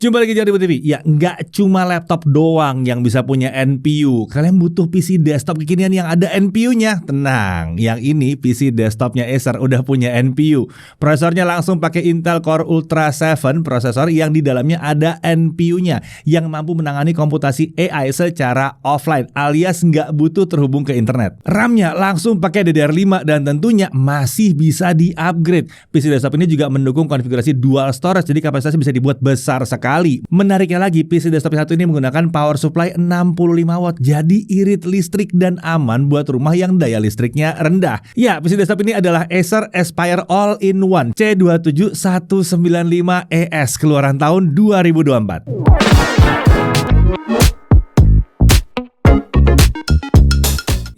Jumpa lagi di Ribut TV. Ya, nggak cuma laptop doang yang bisa punya NPU. Kalian butuh PC desktop kekinian yang ada NPU-nya. Tenang, yang ini PC desktopnya Acer udah punya NPU. Prosesornya langsung pakai Intel Core Ultra 7 prosesor yang di dalamnya ada NPU-nya yang mampu menangani komputasi AI secara offline alias nggak butuh terhubung ke internet. RAM-nya langsung pakai DDR5 dan tentunya masih bisa di-upgrade. PC desktop ini juga mendukung konfigurasi dual storage, jadi kapasitasnya bisa dibuat besar sekali. Menariknya lagi, PC desktop satu ini menggunakan power supply 65 watt, jadi irit listrik dan aman buat rumah yang daya listriknya rendah. Ya, PC desktop ini adalah Acer Aspire All-in-One C27195ES keluaran tahun 2024.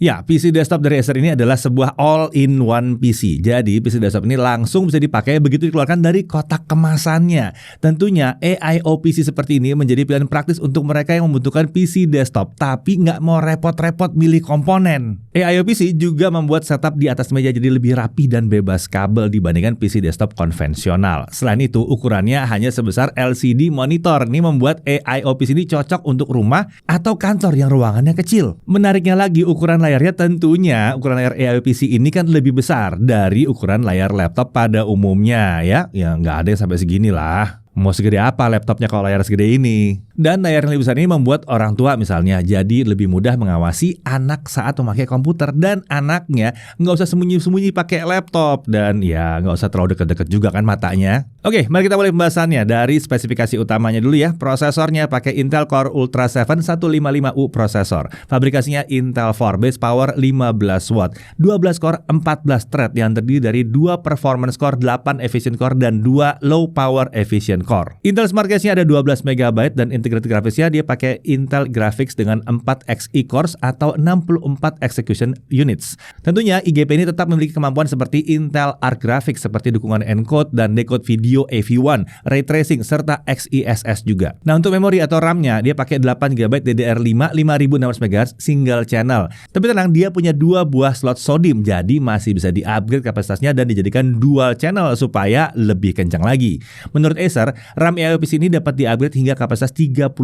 Ya, PC desktop dari Acer ini adalah sebuah all-in-one PC. Jadi, PC desktop ini langsung bisa dipakai begitu dikeluarkan dari kotak kemasannya. Tentunya, AIO PC seperti ini menjadi pilihan praktis untuk mereka yang membutuhkan PC desktop, tapi nggak mau repot-repot milih komponen. AIO PC juga membuat setup di atas meja jadi lebih rapi dan bebas kabel dibandingkan PC desktop konvensional. Selain itu, ukurannya hanya sebesar LCD monitor. Ini membuat AIO PC ini cocok untuk rumah atau kantor yang ruangannya kecil. Menariknya lagi, ukuran layarnya tentunya ukuran layar AIO PC ini kan lebih besar dari ukuran layar laptop pada umumnya ya. Ya nggak ada yang sampai segini lah. Mau segede apa laptopnya kalau layar segede ini? Dan layar yang lebih besar ini membuat orang tua misalnya jadi lebih mudah mengawasi anak saat memakai komputer. Dan anaknya nggak usah sembunyi-sembunyi pakai laptop. Dan ya nggak usah terlalu deket-deket juga kan matanya. Oke, mari kita mulai pembahasannya dari spesifikasi utamanya dulu ya. Prosesornya pakai Intel Core Ultra 7 155U prosesor. Fabrikasinya Intel 4, base power 15 watt, 12 core 14 thread yang terdiri dari 2 performance core, 8 efficient core, dan 2 low power efficient core. Intel Smart Cache-nya ada 12 MB dan integrated grafisnya dia pakai Intel Graphics dengan 4 Xe cores atau 64 execution units. Tentunya IGP ini tetap memiliki kemampuan seperti Intel Arc Graphics seperti dukungan encode dan decode video AV1, ray tracing serta XeSS juga. Nah, untuk memori atau RAM-nya dia pakai 8 GB DDR5 5600 MHz single channel. Tapi tenang, dia punya 2 buah slot SODIMM jadi masih bisa di-upgrade kapasitasnya dan dijadikan dual channel supaya lebih kencang lagi. Menurut Acer, RAM AIO PC ini dapat di-upgrade hingga kapasitas 32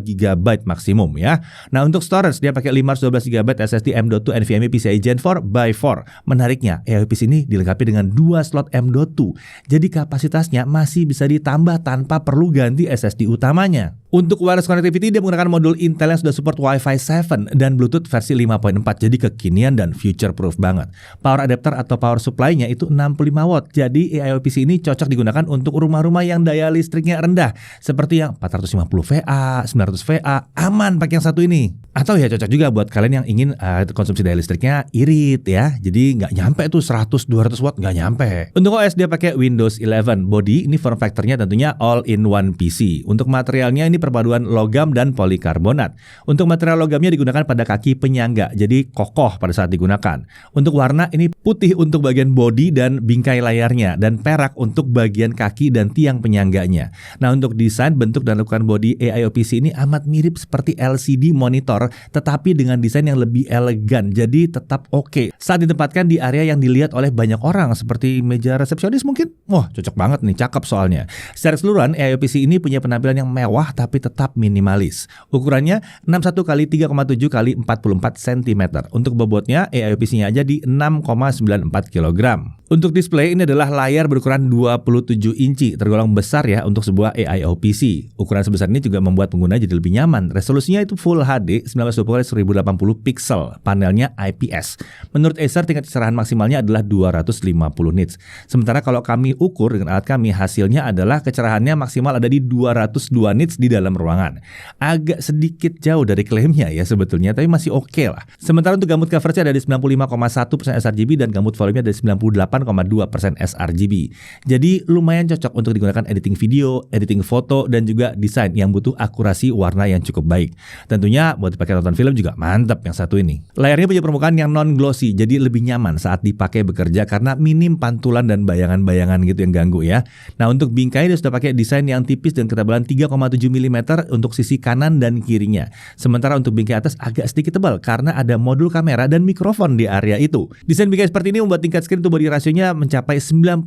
GB maksimum ya. Nah, untuk storage dia pakai 512 GB SSD M.2 NVMe PCIe Gen 4 by 4. Menariknya, AIO PC ini dilengkapi dengan 2 slot M.2. Jadi kapasitasnya masih bisa ditambah tanpa perlu ganti SSD utamanya. Untuk wireless connectivity dia menggunakan modul Intel yang sudah support Wi-Fi 7 dan Bluetooth versi 5.4, jadi kekinian dan future proof banget. Power adapter atau power supply-nya itu 65 watt. Jadi AIO PC ini cocok digunakan untuk rumah-rumah yang daya listriknya rendah seperti yang 450 VA, 900 VA, aman pakai yang satu ini. Atau ya cocok juga buat kalian yang ingin konsumsi daya listriknya irit ya. Jadi nggak nyampe tuh 100-200 watt, nggak nyampe. Untuk OS dia pakai Windows 11. Body ini form factor-nya tentunya all-in-one PC. Untuk materialnya ini perpaduan logam dan polikarbonat. Untuk material logamnya digunakan pada kaki penyangga, jadi kokoh pada saat digunakan. Untuk warna ini putih untuk bagian bodi dan bingkai layarnya, dan perak untuk bagian kaki dan tiang penyangganya. Nah, untuk desain, bentuk, dan lekukan bodi AIO PC ini amat mirip seperti LCD monitor, tetapi dengan desain yang lebih elegan, jadi tetap oke. Saat ditempatkan di area yang dilihat oleh banyak orang, seperti meja resepsionis mungkin, wah cocok banget nih, cakep soalnya. Secara keseluruhan, AIO PC ini punya penampilan yang mewah, tapi tetap minimalis. Ukurannya 61 x 3,7 x 44 cm. Untuk bobotnya AIO PC-nya aja di 6,94 kg. Untuk display ini adalah layar berukuran 27 inci, tergolong besar ya untuk sebuah AIO PC. Ukuran sebesar ini juga membuat pengguna jadi lebih nyaman. Resolusinya itu Full HD 1920 x 1080 pixel. Panelnya IPS. Menurut Acer tingkat kecerahan maksimalnya adalah 250 nits. Sementara kalau kami ukur dengan alat kami, hasilnya adalah kecerahannya maksimal ada di 202 nits di dalam ruangan. Agak sedikit jauh dari klaimnya ya sebetulnya, tapi masih oke lah. Sementara untuk gamut coverage ada di 95,1% sRGB dan gamut volumenya ada di 98,2% sRGB. Jadi lumayan cocok untuk digunakan editing video, editing foto, dan juga desain yang butuh butuh akurasi warna yang cukup baik. Tentunya buat dipakai nonton film juga mantap yang satu ini. Layarnya punya permukaan yang non-glossy, jadi lebih nyaman saat dipakai bekerja karena minim pantulan dan bayangan-bayangan gitu yang ganggu ya. Nah untuk bingkai dia sudah pakai desain yang tipis dan ketebalan 3,7 mm untuk sisi kanan dan kirinya. Sementara untuk bingkai atas agak sedikit tebal karena ada modul kamera dan mikrofon di area itu. Desain bingkai seperti ini membuat tingkat screen to body rasionya mencapai 91%,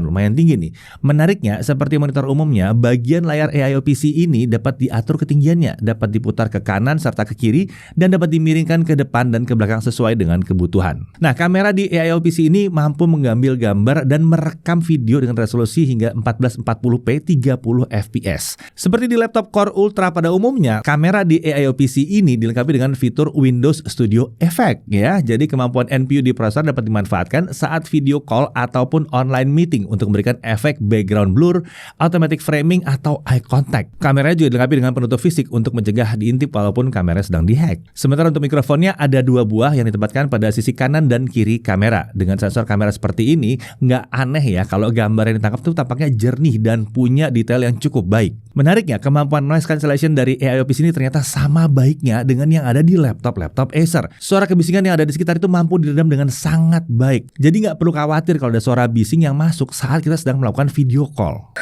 lumayan tinggi nih. Menariknya, seperti monitor umumnya, bagian layar AIOPC ini dapat diatur ketinggiannya, dapat diputar ke kanan serta ke kiri, dan dapat dimiringkan ke depan dan ke belakang sesuai dengan kebutuhan. Nah, kamera di AIOPC ini mampu mengambil gambar dan merekam video dengan resolusi hingga 1440p 30 fps. Seperti di laptop Core Ultra pada umumnya, kamera di AIOPC ini dilengkapi dengan fitur Windows Studio Effect ya. Jadi kemampuan NPU di prosesor dapat dimanfaatkan saat video call ataupun online meeting untuk memberikan efek background blur, automatic framing, atau eye contact. Kameranya juga dilengkapi dengan penutup fisik untuk mencegah diintip walaupun kamera sedang dihack. Sementara untuk mikrofonnya ada 2 buah yang ditempatkan pada sisi kanan dan kiri kamera. Dengan sensor kamera seperti ini, nggak aneh ya kalau gambar yang ditangkap tuh tampaknya jernih dan punya detail yang cukup baik. Menariknya, kemampuan noise cancellation dari AIOPC ini ternyata sama baiknya dengan yang ada di laptop Acer. Suara kebisingan yang ada di sekitar itu mampu diredam dengan sangat baik. Jadi nggak perlu khawatir kalau ada suara bising yang masuk saat kita sedang melakukan video call.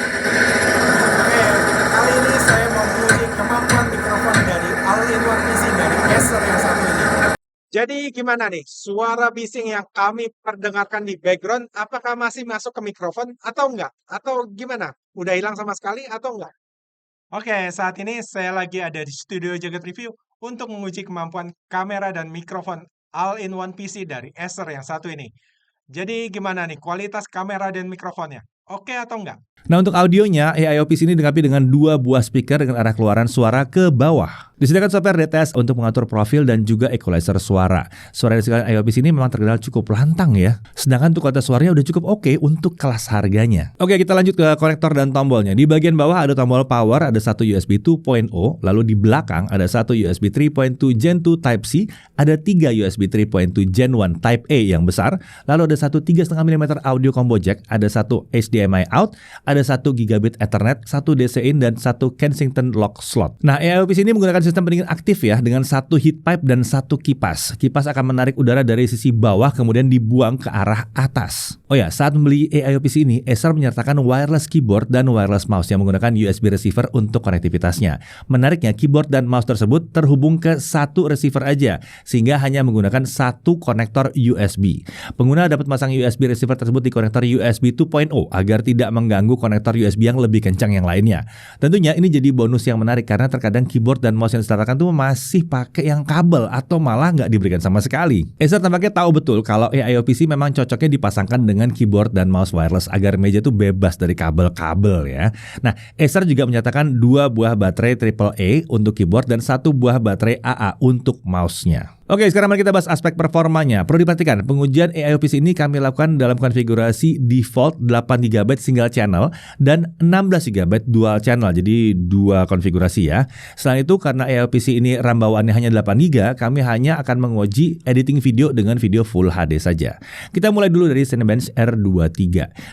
Kali ini saya mau menguji kemampuan mikrofon dari All-in-One PC dari Acer yang satu ini. Jadi gimana nih, suara bising yang kami perdengarkan di background, apakah masih masuk ke mikrofon atau enggak? Atau gimana? Udah hilang sama sekali atau enggak? Oke, saat ini saya lagi ada di studio Jagat Review untuk menguji kemampuan kamera dan mikrofon All-in-One PC dari Acer yang satu ini. Jadi gimana nih kualitas kamera dan mikrofonnya? Oke atau enggak? Nah untuk audionya, AIOPC ini dilengkapi dengan 2 buah speaker dengan arah keluaran suara ke bawah. Disediakan software DTS untuk mengatur profil dan juga equalizer suara. Suara dari AIOPC ini memang terkenal cukup lantang ya. Sedangkan untuk kualitas suaranya udah cukup oke untuk kelas harganya. Oke, kita lanjut ke konektor dan tombolnya. Di bagian bawah ada tombol power, ada satu USB 2.0, lalu di belakang ada satu USB 3.2 Gen 2 Type-C, ada 3 USB 3.2 Gen 1 Type-A yang besar, lalu ada satu 3,5 mm audio combo jack, ada satu HDMI out, ada 1 gigabit Ethernet, 1 DC in, dan 1 Kensington lock slot. Nah, AIOPC ini menggunakan sistem pendingin aktif ya, dengan 1 heat pipe dan 1 kipas. Kipas akan menarik udara dari sisi bawah kemudian dibuang ke arah atas. Oh ya, saat membeli AIOPC ini, Acer menyertakan wireless keyboard dan wireless mouse yang menggunakan USB receiver untuk konektivitasnya. Menariknya, keyboard dan mouse tersebut terhubung ke 1 receiver aja, sehingga hanya menggunakan 1 konektor USB. Pengguna dapat memasang USB receiver tersebut di konektor USB 2.0 agar tidak mengganggu konektor USB yang lebih kencang yang lainnya. Tentunya ini jadi bonus yang menarik karena terkadang keyboard dan mouse yang disertakan tuh masih pakai yang kabel atau malah nggak diberikan sama sekali. Acer tampaknya tahu betul kalau AIOPC memang cocoknya dipasangkan dengan keyboard dan mouse wireless agar meja tuh bebas dari kabel-kabel ya. Nah, Acer juga menyatakan 2 buah baterai AAA untuk keyboard dan 1 buah baterai AA untuk mouse-nya. Oke, sekarang mari kita bahas aspek performanya. Perlu diperhatikan, pengujian AIOPC ini kami lakukan dalam konfigurasi default 8GB single channel dan 16GB dual channel, jadi 2 konfigurasi ya. Selain itu, karena AIOPC ini RAM bawaannya hanya 8GB, kami hanya akan menguji editing video dengan video Full HD saja. Kita mulai dulu dari Cinebench R23.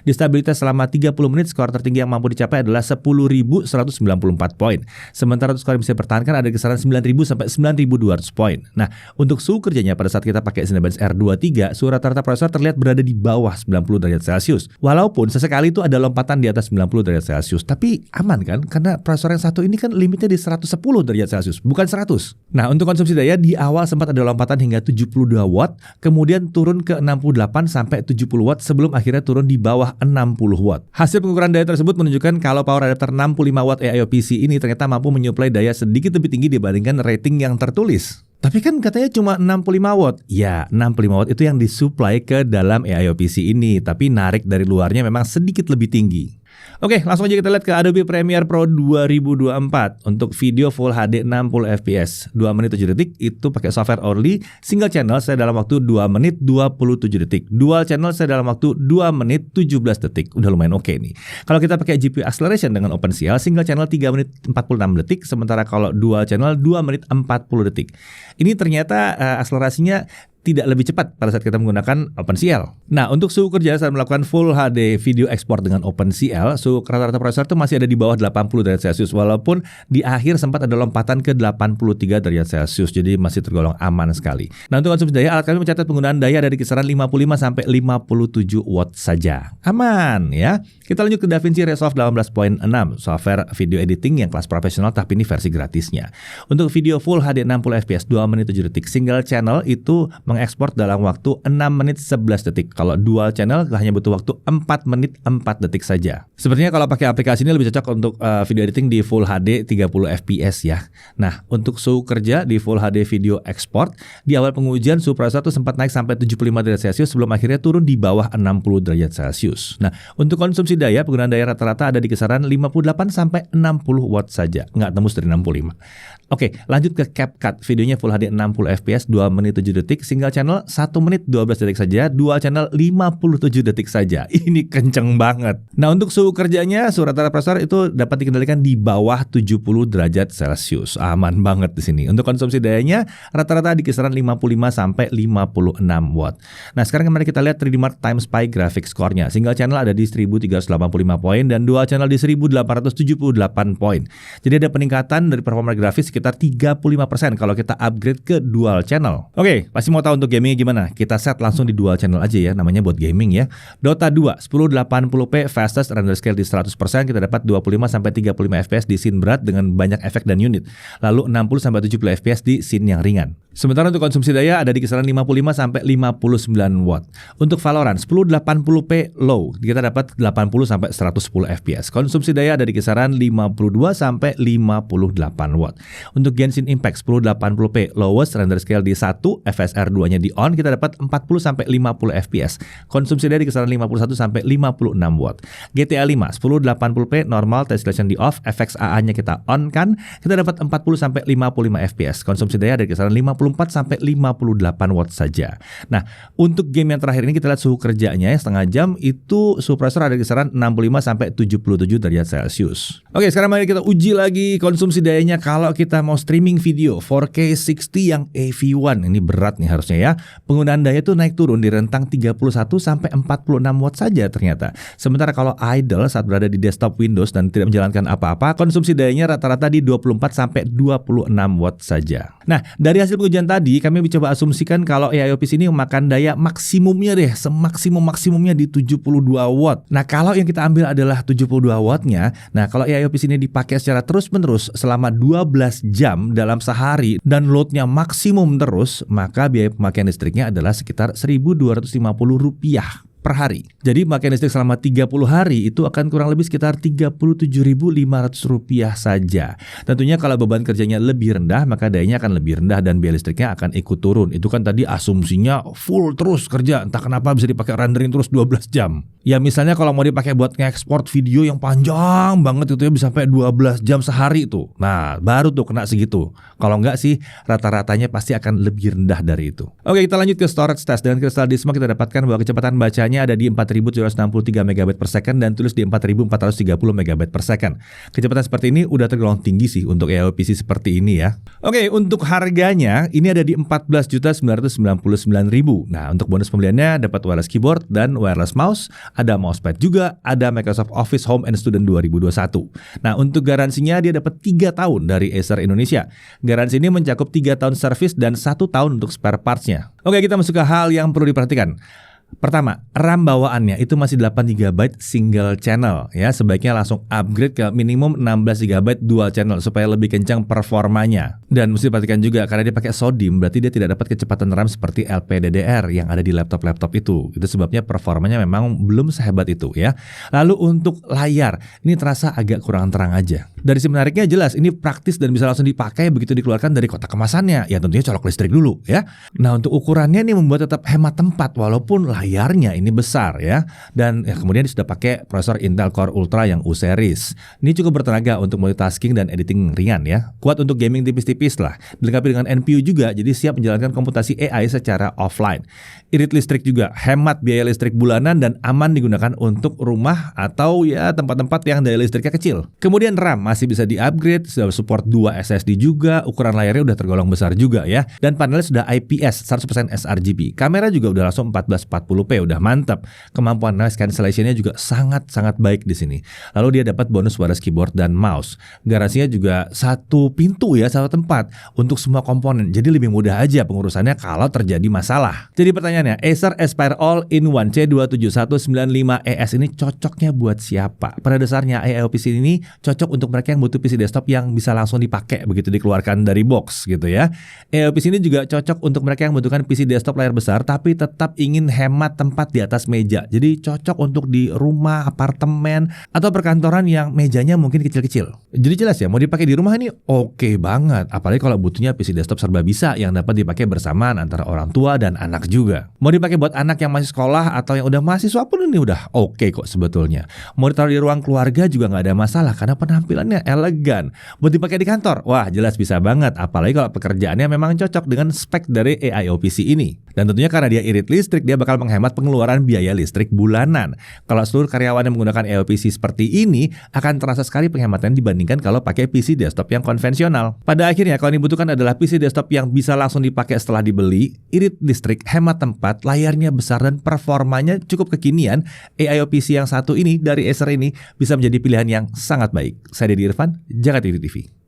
Di stabilitas selama 30 menit, skor tertinggi yang mampu dicapai adalah 10.194 poin. Sementara untuk skor yang bisa dipertahankan ada kisaran 9.000 sampai 9.200 poin. Nah, untuk suhu kerjanya pada saat kita pakai Cinebench R23, suhu rata-rata prosesor terlihat berada di bawah 90 derajat Celcius. Walaupun sesekali itu ada lompatan di atas 90 derajat Celcius, tapi aman kan? Karena prosesor yang satu ini kan limitnya di 110 derajat Celcius, bukan 100. Nah, untuk konsumsi daya di awal sempat ada lompatan hingga 72 watt, kemudian turun ke 68 sampai 70 watt sebelum akhirnya turun di bawah 60 watt. Hasil pengukuran daya tersebut menunjukkan kalau power adapter 65 watt AIOPC ini ternyata mampu menyuplai daya sedikit lebih tinggi dibandingkan rating yang tertulis. Tapi kan katanya cuma 65 watt. Ya, 65 watt itu yang disuplai ke dalam AIOPC ini, tapi narik dari luarnya memang sedikit lebih tinggi. Oke, langsung aja kita lihat ke Adobe Premiere Pro 2024 untuk video Full HD 60 fps 2 menit 7 detik. Itu pakai software Orly. Single channel saya dalam waktu 2 menit 27 detik. Dual channel saya dalam waktu 2 menit 17 detik. Udah lumayan oke nih. Kalau kita pakai GPU acceleration dengan OpenCL, single channel 3 menit 46 detik, sementara kalau dual channel 2 menit 40 detik. Ini ternyata akselerasinya tidak lebih cepat pada saat kita menggunakan OpenCL. Nah, untuk suhu kerja saat melakukan Full HD video export dengan OpenCL, suhu rata-rata prosesor itu masih ada di bawah 80 derajat Celcius, walaupun di akhir sempat ada lompatan ke 83 derajat Celcius, jadi masih tergolong aman sekali. Nah, untuk konsumsi daya, alat kami mencatat penggunaan daya dari kisaran 55 sampai 57 watt saja. Aman ya. Kita lanjut ke DaVinci Resolve 18.6, software video editing yang kelas profesional tapi ini versi gratisnya. Untuk video Full HD 60 fps 2 menit 7 detik single channel itu mengekspor dalam waktu 6 menit 11 detik. Kalau dual channel hanya butuh waktu 4 menit 4 detik saja. Sepertinya kalau pakai aplikasi ini lebih cocok untuk video editing di Full HD 30 fps ya. Nah, untuk suhu kerja di Full HD video export, di awal pengujian suhu prosesor itu sempat naik sampai 75 derajat Celcius sebelum akhirnya turun di bawah 60 derajat Celcius. Nah, untuk konsumsi daya, penggunaan daya rata-rata ada di kisaran 58 sampai 60 watt saja, nggak tembus dari 65. Oke, lanjut ke CapCut. Videonya Full HD 60 fps 2 menit 7 detik, single channel 1 menit 12 detik saja, dual channel 57 detik saja. Ini kenceng banget. Nah, untuk suhu kerjanya, suhu rata-rata prosesor itu dapat dikendalikan di bawah 70 derajat Celcius. Aman banget di sini. Untuk konsumsi dayanya rata-rata di kisaran 55 sampai 56 watt. Nah, sekarang mari kita lihat 3D Mark Time Spy graphic score-nya. Single channel ada di 1385 poin dan dual channel di 1878 poin. Jadi ada peningkatan dari performa grafis sekitar 35% kalau kita upgrade ke dual channel. Oke, pasti mau tahu untuk gaming gimana? Kita set langsung di dual channel aja ya, namanya buat gaming ya. Dota 2 1080p fastest render scale di 100%, kita dapat 25 sampai 35 fps di scene berat dengan banyak efek dan unit. Lalu 60 sampai 70 fps di scene yang ringan. Sementara untuk konsumsi daya ada di kisaran 55 sampai 59 watt. Untuk Valorant 1080p low, kita dapat 80 sampai 110 fps. Konsumsi daya ada di kisaran 52 sampai 58 watt. Untuk Genshin Impact 1080p lowest render scale di 1, FSR 2-nya di on, kita dapat 40 sampai 50 fps. Konsumsi daya di kisaran 51 sampai 56 watt. GTA 5 1080p normal tesselation di off, FX AA-nya kita on kan, kita dapat 40 sampai 55 fps. Konsumsi daya dari kisaran 54 sampai 58 watt saja. Nah, untuk game yang terakhir ini kita lihat suhu kerjanya ya, setengah jam itu suhu prosesor ada di kisaran 65 sampai 77 derajat Celcius. Oke, sekarang mari kita uji lagi konsumsi dayanya kalau kita mau streaming video 4K 60 yang AV1. Ini berat nih harusnya ya. Penggunaan daya itu naik turun di rentang 31 sampai 46 watt saja ternyata. Sementara kalau idle saat berada di desktop Windows dan tidak menjalankan apa-apa, konsumsi dayanya rata-rata di 24 sampai 26 watt saja. Nah, dari hasil pengujian tadi kami mencoba asumsikan kalau AIOPC ini memakan daya maksimumnya deh, semaksimum-maksimumnya di 72 watt. Nah, kalau yang kita ambil adalah 72 wattnya, nah kalau AIOPC ini dipakai secara terus-menerus selama 12 jam dalam sehari dan loadnya maksimum terus, maka biaya pemakaian listriknya adalah sekitar Rp1.250 per hari. Jadi pemakaian listrik selama 30 hari itu akan kurang lebih sekitar Rp37.500 saja. Tentunya kalau beban kerjanya lebih rendah, maka dayanya akan lebih rendah dan biaya listriknya akan ikut turun. Itu kan tadi asumsinya full terus kerja, entah kenapa bisa dipakai rendering terus 12 jam. Ya misalnya kalau mau dipakai buat ngekspor video yang panjang banget itu ya bisa sampai 12 jam sehari tuh. Nah, baru tuh kena segitu. Kalau enggak sih rata-ratanya pasti akan lebih rendah dari itu. Oke, kita lanjut ke storage test. Dengan Crystal Disma kita dapatkan bahwa kecepatan bacanya ada di 4763 MB per second dan tulis di 4430 MB per second. Kecepatan seperti ini udah tergolong tinggi sih untuk AIOPC seperti ini ya. Oke, untuk harganya ini ada di 14.999.000. Nah, untuk bonus pembeliannya dapat wireless keyboard dan wireless mouse, ada mousepad juga, ada Microsoft Office Home and Student 2021. Nah, untuk garansinya dia dapat 3 tahun dari Acer Indonesia. Garansi ini mencakup 3 tahun service dan 1 tahun untuk spare parts-nya. Oke, kita masuk ke hal yang perlu diperhatikan. Pertama, RAM bawaannya itu masih 8 GB single channel ya. Sebaiknya langsung upgrade ke minimum 16 GB dual channel supaya lebih kencang performanya. Dan mesti perhatikan juga karena dia pakai SODIMM, berarti dia tidak dapat kecepatan RAM seperti LPDDR yang ada di laptop-laptop itu. Itu sebabnya performanya memang belum sehebat itu ya. Lalu untuk layar, ini terasa agak kurang terang aja. Dari sisi menariknya jelas ini praktis dan bisa langsung dipakai begitu dikeluarkan dari kotak kemasannya. Ya tentunya colok listrik dulu ya. Nah, untuk ukurannya ini membuat tetap hemat tempat walaupun layarnya ini besar ya. Dan ya, kemudian sudah pakai prosesor Intel Core Ultra yang U series. Ini cukup bertenaga untuk multitasking dan editing ringan ya. Kuat untuk gaming tipis-tipis lah. Dilengkapi dengan NPU juga, jadi siap menjalankan komputasi AI secara offline. Irit listrik juga, hemat biaya listrik bulanan dan aman digunakan untuk rumah atau ya tempat-tempat yang daya listriknya kecil. Kemudian RAM masih bisa di-upgrade, sudah support 2 SSD juga, ukuran layarnya udah tergolong besar juga ya. Dan panelnya sudah IPS 100% sRGB. Kamera juga udah langsung 1440p, udah mantap. Kemampuan noise cancellation-nya juga sangat-sangat baik di sini. Lalu dia dapat bonus wireless keyboard dan mouse. Garansinya juga satu pintu ya, satu tempat untuk semua komponen. Jadi lebih mudah aja pengurusannya kalau terjadi masalah. Jadi pertanyaannya, Acer Aspire All-in-One C27195ES ini cocoknya buat siapa? Pada dasarnya AI PC ini cocok untuk mereka yang butuh PC desktop yang bisa langsung dipakai begitu dikeluarkan dari box gitu ya. AI PC ini juga cocok untuk mereka yang membutuhkan PC desktop layar besar tapi tetap ingin hemat tempat di atas meja. Jadi cocok untuk di rumah, apartemen, atau perkantoran yang mejanya mungkin kecil-kecil. Jadi jelas ya, mau dipakai di rumah ini oke banget. Apalagi kalau butuhnya PC desktop serba bisa yang dapat dipakai bersamaan antara orang tua dan anak juga. Mau dipakai buat anak yang masih sekolah atau yang udah mahasiswa pun ini udah oke kok sebetulnya. Mau ditaruh di ruang keluarga juga nggak ada masalah karena penampilannya elegan. Buat dipakai di kantor, wah jelas bisa banget. Apalagi kalau pekerjaannya memang cocok dengan spek dari AIO PC ini. Dan tentunya karena dia irit listrik, dia bakal menghemat pengeluaran biaya listrik bulanan. Kalau seluruh karyawan yang menggunakan AIO PC seperti ini, akan terasa sekali penghematan dibandingkan kalau pakai PC desktop yang konvensional. Pada akhirnya, kalau yang dibutuhkan adalah PC desktop yang bisa langsung dipakai setelah dibeli, irit listrik, hemat tempat, layarnya besar, dan performanya cukup kekinian, AIO PC yang satu ini dari Acer ini bisa menjadi pilihan yang sangat baik. Saya Deddy Irfan, Jakarta TV.